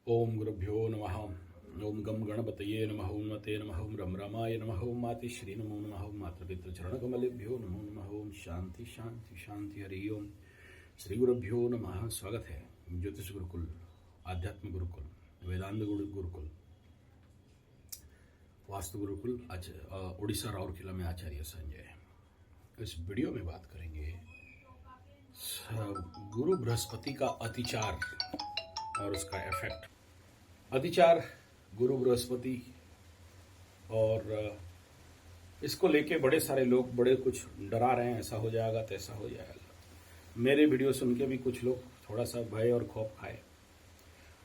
ओम गुरुभ्यो नमः। ओम गम गणपतये नमः। ओम मते नमः। ओम रम रामाय नमः। ओम मातृश्री नमो नमः। ओम मातृपितृ चरणकमलेभ्यो नमो नमः। ओम शांति शांति शांति। हरि ओम। श्री गुरुभ्यो नमः। स्वागत है ज्योतिष गुरुकुल, आध्यात्म गुरुकुल, वेदांत गुरुकुल, वास्तु गुरुकुल उड़ीसा राउरकेला में आचार्य संजय। इस वीडियो में बात करेंगे गुरु बृहस्पति का अतिचार और उसका इफेक्ट। अतिचार गुरु बृहस्पति, और इसको लेके बड़े सारे लोग बड़े कुछ डरा रहे हैं, ऐसा हो जाएगा तैसा हो जाएगा। मेरे वीडियो सुन के भी कुछ लोग थोड़ा सा भय और खौफ खाए।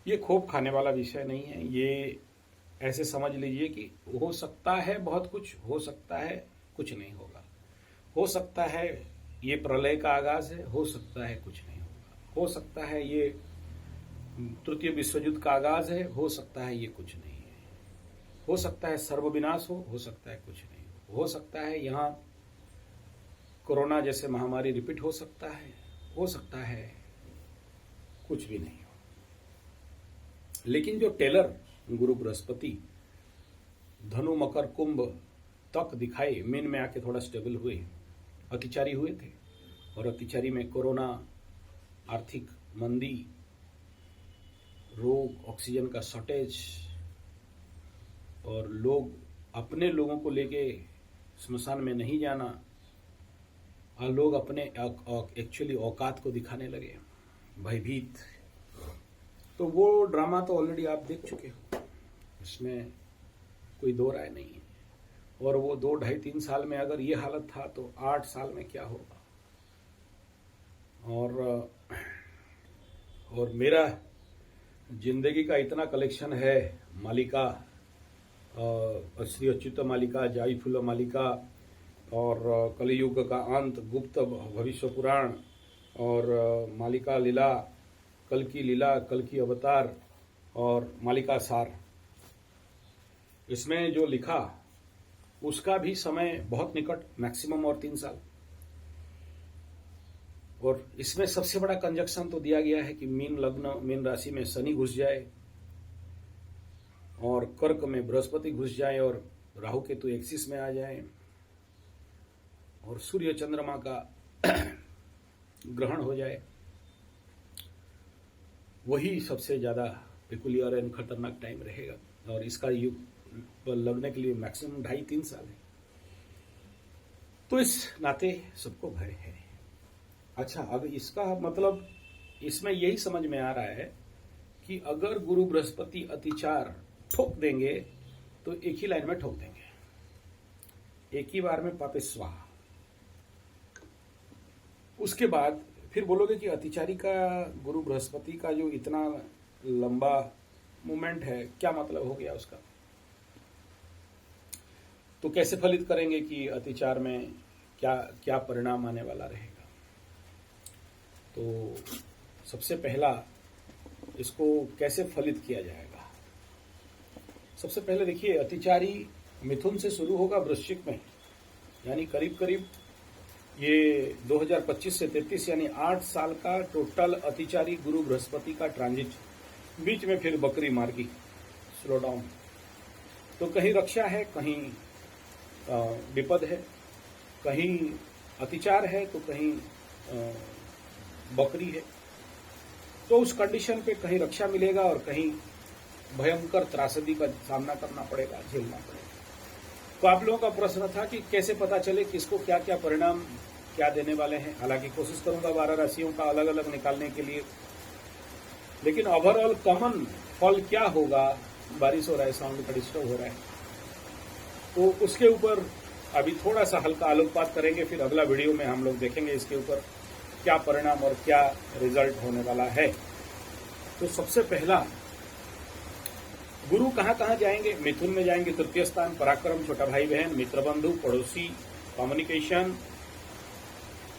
ये खौफ खाने वाला विषय नहीं है। ये ऐसे समझ लीजिए कि हो सकता है बहुत कुछ, हो सकता है कुछ नहीं होगा, हो सकता है ये प्रलय का आगाज है, हो सकता है कुछ नहीं होगा, हो सकता है ये तृतीय विश्व युद्ध का आगाज है, हो सकता है ये कुछ नहीं है, हो सकता है सर्वविनाश हो सकता है कुछ नहीं हो सकता है यहाँ कोरोना जैसे महामारी रिपीट हो सकता है कुछ भी नहीं हो। लेकिन जो टेलर गुरु बृहस्पति धनु मकर कुंभ तक दिखाए, मीन में आके थोड़ा स्टेबल हुए, अतिचारी हुए थे। और अतिचारी में कोरोना, आर्थिक मंदी, रोग, ऑक्सीजन का शॉर्टेज, और लोग अपने लोगों को लेके स्मशान में नहीं जाना, और लोग अपने एक्चुअली औकात को दिखाने लगे, भयभीत। तो वो ड्रामा तो ऑलरेडी आप देख चुके हो, इसमें कोई दो राय नहीं है। और वो 2, 2.5, 3 साल में अगर ये हालत था तो 8 साल में क्या होगा। और मेरा जिंदगी का इतना कलेक्शन है, मालिका, श्री अच्युत मालिका, जाई फूल मालिका, और कलियुग का अंत, गुप्त भविष्य पुराण, और मालिका लीला, कल की लीला, कल की अवतार, और मालिका सार। इसमें जो लिखा उसका भी समय बहुत निकट, मैक्सिमम और 3 साल। और इसमें सबसे बड़ा कंजक्शन तो दिया गया है कि मीन लग्न, मीन राशि में शनि घुस जाए, और कर्क में बृहस्पति घुस जाए, और राहु केतु एक्सिस में आ जाए, और सूर्य चंद्रमा का ग्रहण हो जाए। वही सबसे ज्यादा पेकुलियर एंड खतरनाक टाइम रहेगा। और इसका युग लगने के लिए मैक्सिमम 2.5-3 साल है। तो इस नाते सबको भय है। अच्छा, अब इसका मतलब इसमें यही समझ में आ रहा है कि अगर गुरु बृहस्पति अतिचार ठोक देंगे तो एक ही लाइन में ठोक देंगे, एक ही बार में पापे स्वाहा। उसके बाद फिर बोलोगे कि अतिचारी का गुरु बृहस्पति का जो इतना लंबा मूवमेंट है, क्या मतलब हो गया उसका। तो कैसे फलित करेंगे कि अतिचार में क्या क्या परिणाम आने वाला रहेगा। तो सबसे पहला इसको कैसे फलित किया जाएगा। सबसे पहले देखिए, अतिचारी मिथुन से शुरू होगा वृश्चिक में, यानी करीब करीब ये 2025 से 33 यानी 8 साल का टोटल अतिचारी गुरु बृहस्पति का ट्रांजिट। बीच में फिर बकरी मार्गी, स्लो डाउन। तो कहीं रक्षा है, कहीं विपद है, कहीं अतिचार है, तो कहीं बकरी है। तो उस कंडीशन पे कहीं रक्षा मिलेगा और कहीं भयंकर त्रासदी का सामना करना पड़ेगा, झेलना पड़ेगा। तो आप लोगों का प्रश्न था कि कैसे पता चले किसको क्या क्या परिणाम क्या देने वाले हैं। हालांकि कोशिश करूंगा 12 राशियों का अलग अलग निकालने के लिए, लेकिन ओवरऑल कॉमन फल क्या होगा। बारिश हो रहा है, साउंड का डिस्टर्ब हो रहा है, तो उसके ऊपर अभी थोड़ा सा हल्का आलोकपात करेंगे। फिर अगला वीडियो में हम लोग देखेंगे इसके ऊपर क्या परिणाम और क्या रिजल्ट होने वाला है। तो सबसे पहला, गुरु कहां कहां जाएंगे। मिथुन में जाएंगे, तृतीय स्थान, पराक्रम, छोटा भाई बहन, मित्र बंधु, पड़ोसी, कम्युनिकेशन।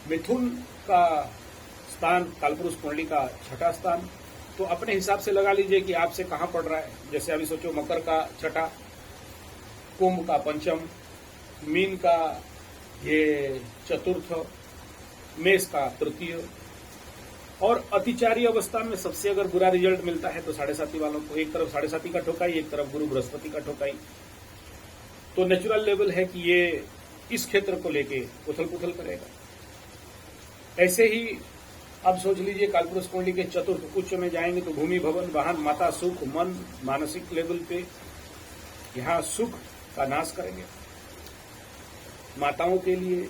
मिथुन का स्थान कालपुरुष कुंडली का 6ठा स्थान। तो अपने हिसाब से लगा लीजिए कि आपसे कहां पड़ रहा है। जैसे अभी सोचो, मकर का 6ठा, कुंभ का 5म, मीन का ये 4th, मेष का 3य, और अतिचारी अवस्था में सबसे अगर बुरा रिजल्ट मिलता है तो 7.5 वालों को, एक तरफ 7.5 का ठोकाई, एक तरफ गुरु बृहस्पति का ठोकाई। तो नेचुरल लेवल है कि ये इस क्षेत्र को लेके उथल पुथल करेगा। ऐसे ही अब सोच लीजिए कालपुरुष कुंडली के चतुर्थ उच्च में जाएंगे तो भूमि, भवन, वाहन, माता, सुख, मन, मानसिक लेवल पे यहाँ सुख का नाश करेंगे माताओं के लिए,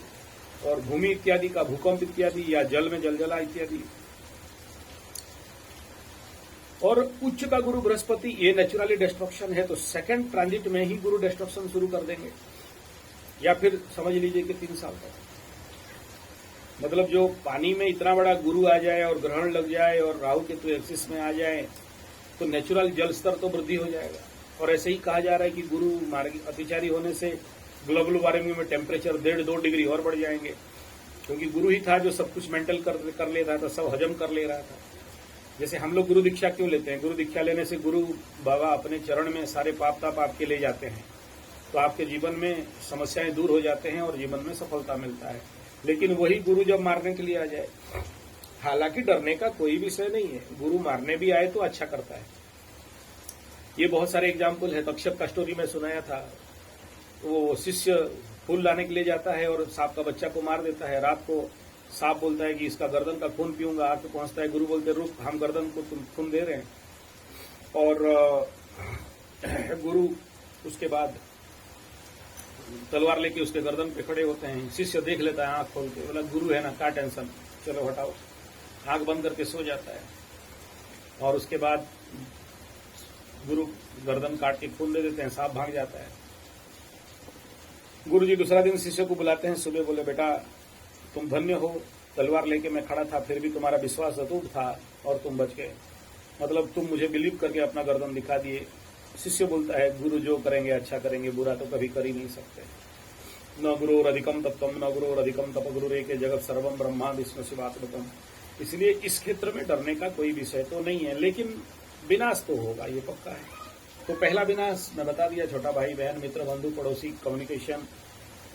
और भूमि इत्यादि का भूकंप इत्यादि या जल में जलजला इत्यादि। और उच्च का गुरु बृहस्पति ये नेचुरली डिस्ट्रक्शन है, तो सेकंड ट्रांजिट में ही गुरु डिस्ट्रक्शन शुरू कर देंगे, या फिर समझ लीजिए कि 3 साल तक। मतलब जो पानी में इतना बड़ा गुरु आ जाए और ग्रहण लग जाए और राहु केतु एक्सिस में आ जाए तो नेचुरल जल स्तर तो वृद्धि हो जाएगा। और ऐसे ही कहा जा रहा है कि गुरु मार्ग अतिचारी होने से ग्लोबल वार्मिंग में टेम्परेचर 1.5-2 डिग्री और बढ़ जाएंगे, क्योंकि गुरु ही था जो सब कुछ मेंटल कर ले रहा था, सब हजम कर ले रहा था। जैसे हम लोग गुरु दीक्षा क्यों लेते हैं? गुरु दीक्षा लेने से गुरु बाबा अपने चरण में सारे पाप ताप आपके ले जाते हैं, तो आपके जीवन में समस्याएं दूर हो जाते हैं और जीवन में सफलता मिलता है। लेकिन वही गुरु जब मारने के लिए आ जाए, हालांकि डरने का कोई विषय नहीं है, गुरु मारने भी आए तो अच्छा करता है। ये बहुत सारे एग्जाम्पल है। तक्षक का स्टोरी में सुनाया था, वो शिष्य फूल लाने के लिए जाता है और सांप का बच्चा को मार देता है। रात को सांप बोलता है कि इसका गर्दन का खून पीऊंगा, आके पहुंचता है, गुरु बोलते रुक, हम गर्दन को तुम खून दे रहे हैं। और गुरु उसके बाद तलवार लेके उसके गर्दन पे खड़े होते हैं। शिष्य देख लेता है आंख खोल के, बोला गुरु है ना, क्या टेंशन, चलो हटाओ, आंख बंद करके सो जाता है। और उसके बाद गुरु गर्दन काट के खून दे देते हैं, सांप भाग जाता है। गुरु जी दूसरा दिन शिष्य को बुलाते हैं सुबह, बोले बेटा तुम धन्य हो, तलवार लेके मैं खड़ा था फिर भी तुम्हारा विश्वास अटूट था और तुम बच गए, मतलब तुम मुझे बिलीव करके अपना गर्दन दिखा दिए। शिष्य बोलता है गुरु जो करेंगे अच्छा करेंगे, बुरा तो कभी कर ही नहीं सकते। न गुरु अधिकम तत्वम न गुरु अधिकम तप गुरु रे के जगत सर्वम ब्रह्मा विष्णु शिवात्मकम। इसलिए इस क्षेत्र में डरने का कोई विषय तो नहीं है, लेकिन विनाश तो होगा, ये पक्का है। तो पहला विनाश मैं बता दिया, छोटा भाई बहन मित्र बंधु पड़ोसी कम्युनिकेशन।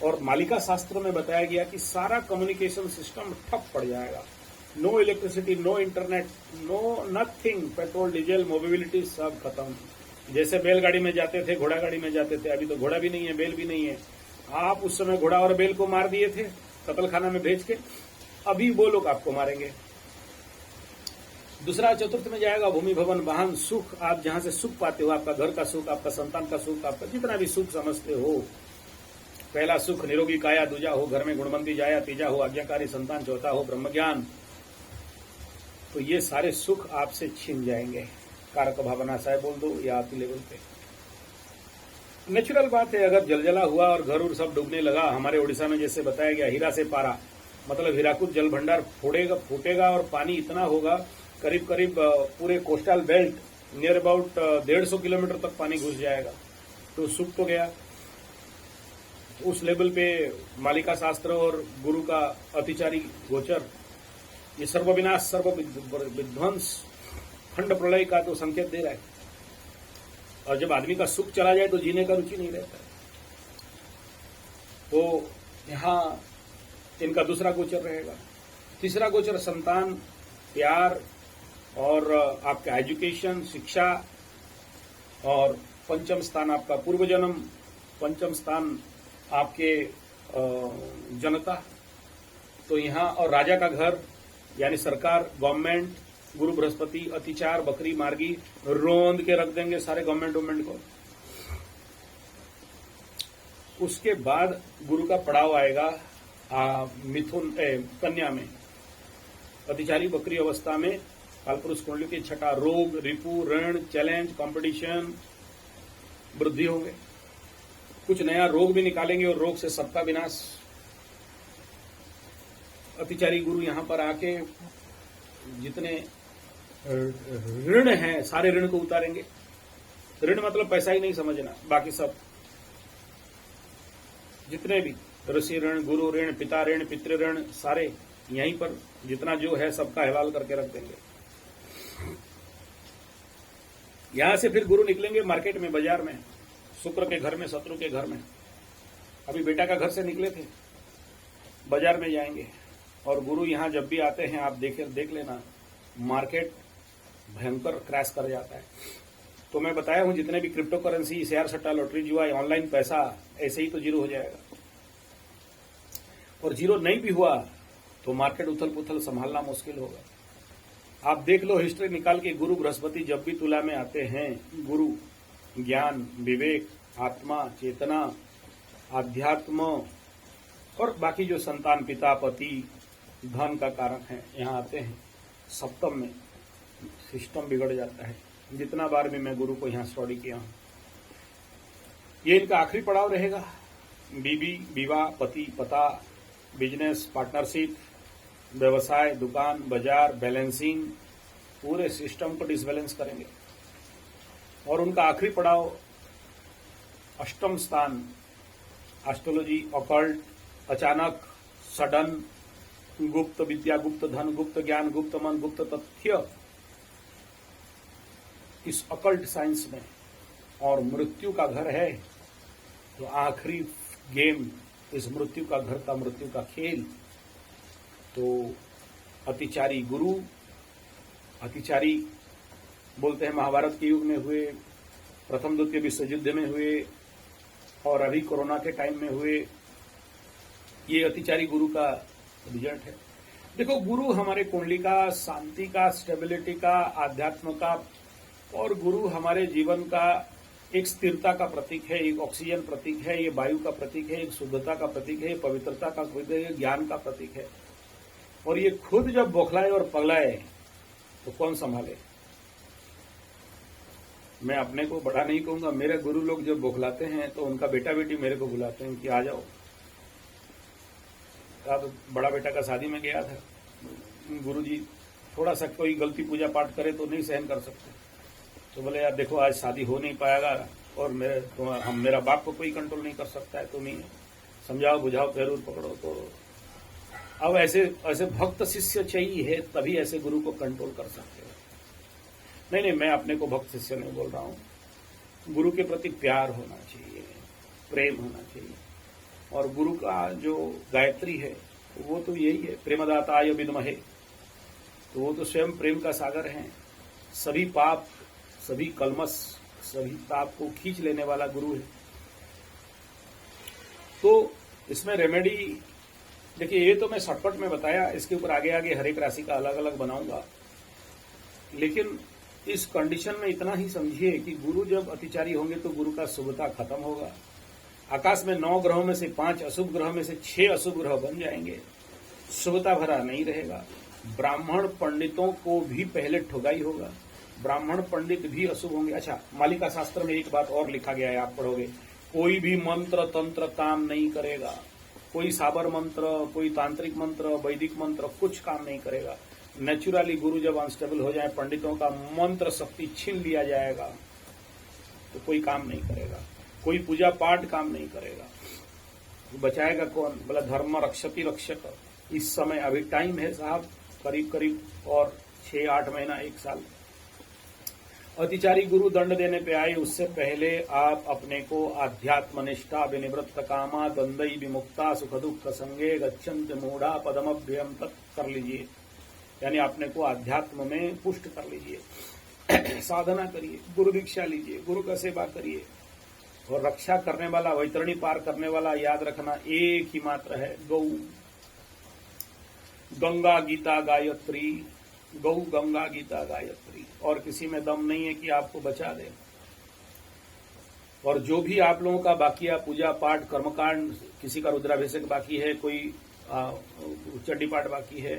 और मालिका शास्त्र में बताया गया कि सारा कम्युनिकेशन सिस्टम ठप पड़ जाएगा। No electricity, no internet, no nothing, petrol diesel mobility सब खत्म। जैसे बैलगाड़ी में जाते थे, घोड़ा गाड़ी में जाते थे, अभी तो घोड़ा भी नहीं है, बैल भी नहीं है। आप उस समय घोड़ा और बैल को मार दिए थे कत्लखाना में भेज के, अभी वो लोग आपको मारेंगे। दूसरा चतुर्थ में जाएगा भूमि भवन वाहन सुख। आप जहां से सुख पाते हो, आपका घर का सुख, आपका संतान का सुख, आपका जितना भी सुख समझते हो। पहला सुख निरोगी काया, दूजा हो घर में गुणवंती जाया, तीजा हो आज्ञाकारी संतान, चौथा हो ब्रह्म ज्ञान। तो ये सारे सुख आपसे छीन जाएंगे। कारक भावना चाहे बोल दो या आपकी लेवल पे नेचुरल बात है। अगर जलजला हुआ और घर उर सब डूबने लगा, हमारे उड़ीसा में जैसे बताया गया हीरा से पारा, मतलब हीराकुद जल भंडार फूटेगा और पानी इतना होगा करीब करीब पूरे coastal belt near about 150 kilometre तक पानी घुस जाएगा। तो सुख तो गया। उस लेवल पे मालिका शास्त्र और गुरु का अतिचारी गोचर, ये सर्वविनाश सर्व विध्वंस खंड प्रलय का तो संकेत दे रहा है। और जब आदमी का सुख चला जाए तो जीने का रुचि नहीं रहता है। तो यहां इनका दूसरा गोचर रहेगा। तीसरा गोचर संतान, प्यार और आपका एजुकेशन, शिक्षा। और पंचम स्थान आपका पूर्व जन्म, पंचम स्थान आपके जनता। तो यहाँ और राजा का घर यानी सरकार, गवर्नमेंट, गुरु बृहस्पति अतिचार बकरी मार्गी रोंद के रख देंगे सारे गवर्नमेंट को। उसके बाद गुरु का पड़ाव आएगा मिथुन कन्या में। अतिचारी बकरी अवस्था में कालपुरुष कुंडली के छठा रोग, रिपु, ऋण, चैलेंज, कंपटीशन वृद्धि होंगे। कुछ नया रोग भी निकालेंगे और रोग से सबका विनाश। अतिचारी गुरु यहां पर आके जितने ऋण हैं सारे ऋण को उतारेंगे। ऋण मतलब पैसा ही नहीं समझना, बाकी सब जितने भी ऋषि ऋण, गुरु ऋण, पिता ऋण, पितृ ऋण, सारे यहीं पर जितना जो है सबका हवाल करके रख देंगे। यहां से फिर गुरु निकलेंगे मार्केट में, बाजार में, शुक्र के घर में, शत्रु के घर में। अभी बेटा का घर से निकले थे, बाजार में जाएंगे। और गुरु यहां जब भी आते हैं आप देख लेना, मार्केट भयंकर क्रैश कर जाता है। तो मैं बताया हूं जितने भी क्रिप्टो करेंसी, शेयर सट्टा, लॉटरी, जुआ, ऑनलाइन पैसा, ऐसे ही तो जीरो हो जाएगा। और जीरो नहीं भी हुआ तो मार्केट उथल पुथल संभालना मुश्किल होगा। आप देख लो हिस्ट्री निकाल के, गुरु बृहस्पति जब भी तुला में आते हैं, गुरु ज्ञान, विवेक, आत्मा, चेतना, आध्यात्म और बाकी जो संतान, पिता, पति, धन का कारक है, यहाँ आते हैं सप्तम में, सिस्टम बिगड़ जाता है। जितना बार भी मैं गुरु को यहाँ स्टडी किया हूँ, ये इनका आखिरी पड़ाव रहेगा। बीबी, विवाह, पति, पता, बिजनेस, पार्टनरशिप, व्यवसाय, दुकान, बाजार, बैलेंसिंग, पूरे सिस्टम को डिसबैलेंस करेंगे। और उनका आखिरी पड़ाव अष्टम स्थान, एस्ट्रोलॉजी, ऑकल्ट, अचानक, सडन, गुप्त विद्या, गुप्त धन, गुप्त ज्ञान, गुप्त मन, गुप्त तथ्य, इस ऑकल्ट साइंस में, और मृत्यु का घर है। तो आखिरी गेम इस मृत्यु का घर का, मृत्यु का खेल। तो अतिचारी गुरु, अतिचारी बोलते हैं महाभारत के युग में हुए, प्रथम द्वितीय विश्व युद्ध में हुए, और अभी कोरोना के टाइम में हुए। ये अतिचारी गुरु का रिजल्ट है। देखो, गुरु हमारे कुंडली का, शांति का, स्टेबिलिटी का, आध्यात्म का, और गुरु हमारे जीवन का एक स्थिरता का प्रतीक है, एक ऑक्सीजन प्रतीक है, ये वायु का प्रतीक है, एक शुद्धता का प्रतीक है, पवित्रता का प्रतीक है, ज्ञान का प्रतीक है। और ये खुद जब बौखलाए और पगलाए तो कौन संभाले। मैं अपने को बड़ा नहीं कहूंगा, मेरे गुरु लोग जब बौखलाते हैं तो उनका बेटा बेटी मेरे को बुलाते हैं कि आ जाओ। अब बड़ा बेटा का शादी में गया था, गुरुजी थोड़ा सा कोई गलती पूजा पाठ करे तो नहीं सहन कर सकते। तो बोले यार देखो, आज शादी हो नहीं पाएगा, और मेरा बाप को कोई कंट्रोल नहीं कर सकता है, तुम ही समझाओ बुझाओ, पैर पकड़ो। तो अब ऐसे भक्त शिष्य चाहिए, तभी ऐसे गुरु को कंट्रोल कर सकते हो। नहीं, मैं अपने को भक्त शिष्य नहीं बोल रहा हूं। गुरु के प्रति प्यार होना चाहिए, प्रेम होना चाहिए। और गुरु का जो गायत्री है वो तो यही है, प्रेमदाताय विद्महे। तो वो तो स्वयं प्रेम का सागर है। सभी पाप, सभी कलमस, सभी ताप को खींच लेने वाला गुरु है। तो इसमें रेमेडी देखिए, ये तो मैं शॉर्टकट में बताया, इसके ऊपर आगे आगे हर एक राशि का अलग अलग बनाऊंगा। लेकिन इस कंडीशन में इतना ही समझिए कि गुरु जब अतिचारी होंगे तो गुरु का शुभता खत्म होगा। आकाश में 9 ग्रहों में से 5 अशुभ ग्रहों में से 6 अशुभ ग्रह बन जाएंगे, शुभता भरा नहीं रहेगा। ब्राह्मण पंडितों को भी पहले ठुगाई होगा, ब्राह्मण पंडित भी अशुभ होंगे। अच्छा, मालिका शास्त्र में एक बात और लिखा गया है, आप पढ़ोगे, कोई भी मंत्र तंत्र काम नहीं करेगा। कोई साबर मंत्र, कोई तांत्रिक मंत्र, वैदिक मंत्र कुछ काम नहीं करेगा। नेचुरली गुरु जब अनस्टेबल हो जाए, पंडितों का मंत्र शक्ति छीन लिया जाएगा तो कोई काम नहीं करेगा, कोई पूजा पाठ काम नहीं करेगा। बचाएगा कौन? बोला धर्म रक्षति रक्षक। इस समय अभी टाइम है साहब, करीब करीब और 6-8 महीना, 1 साल। अतिचारी गुरु दंड देने पे आए, उससे पहले आप अपने को आध्यात्म निष्ठा, विनिवृत्त कामा, द्वंद्वई विमुक्ता, सुख दुख संगे गच्छन्त मूढ़ा पदमभ्यम तत् कर लीजिए। यानी अपने को आध्यात्म में पुष्ट कर लीजिए, साधना करिए, गुरु दीक्षा लीजिए, गुरु का सेवा करिए। और रक्षा करने वाला, वैतरणी पार करने वाला याद रखना एक ही मात्र है, गौ। गंगा गीता गायत्री, गौ गंगा गीता गायत्री। और किसी में दम नहीं है कि आपको बचा दे। और जो भी आप लोगों का बाकी है, पूजा पाठ, कर्मकांड, किसी का रुद्राभिषेक बाकी है, कोई चंडी पाठ बाकी है,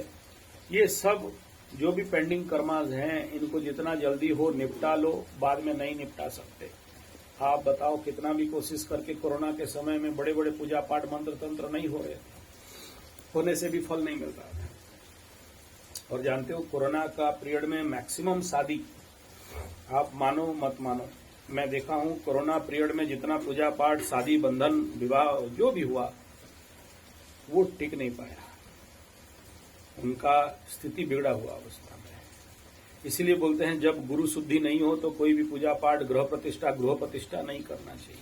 ये सब जो भी पेंडिंग कर्मास हैं, इनको जितना जल्दी हो निपटा लो, बाद में नहीं निपटा सकते। आप बताओ, कितना भी कोशिश करके कोरोना के समय में बड़े बड़े पूजा पाठ मंत्र तंत्र नहीं हो रहे, होने से भी फल नहीं मिल रहा था। और जानते हो, कोरोना का पीरियड में मैक्सिमम शादी, आप मानो मत मानो, मैं देखा हूं कोरोना पीरियड में जितना पूजा पाठ, शादी, बंधन, विवाह जो भी हुआ, वो टिक नहीं पाया। उनका स्थिति बिगड़ा हुआ अवस्था में। इसीलिए बोलते हैं जब गुरु शुद्धि नहीं हो तो कोई भी पूजा पाठ, गृह प्रतिष्ठा नहीं करना चाहिए।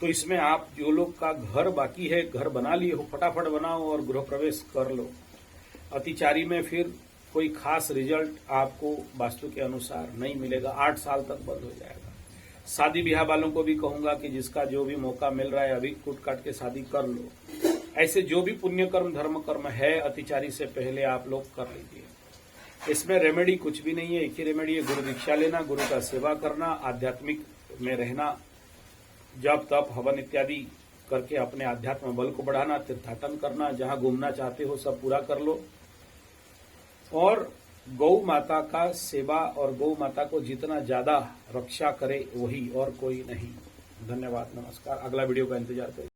तो इसमें आप जो लोग का घर बाकी है, घर बना लिए हो, फटाफट बनाओ और गृह प्रवेश कर लो। अतिचारी में फिर कोई खास रिजल्ट आपको वास्तु के अनुसार नहीं मिलेगा, 8 साल तक बंद हो जाएगा। शादी ब्याह वालों को भी कहूंगा कि जिसका जो भी मौका मिल रहा है अभी कूट काट के शादी कर लो। ऐसे जो भी पुण्य कर्म धर्म कर्म है अतिचारी से पहले आप लोग कर लीजिए। इसमें रेमेडी कुछ भी नहीं है, एक ही रेमेडी है, गुरु दीक्षा लेना, गुरु का सेवा करना, आध्यात्मिक में रहना, जप तप हवन इत्यादि करके अपने आध्यात्म बल को बढ़ाना, तीर्थाटन करना, जहां घूमना चाहते हो सब पूरा कर लो, और गौ माता का सेवा और गौ माता को जितना ज्यादा रक्षा करे वही, और कोई नहीं। धन्यवाद, नमस्कार। अगला वीडियो का इंतजार करें।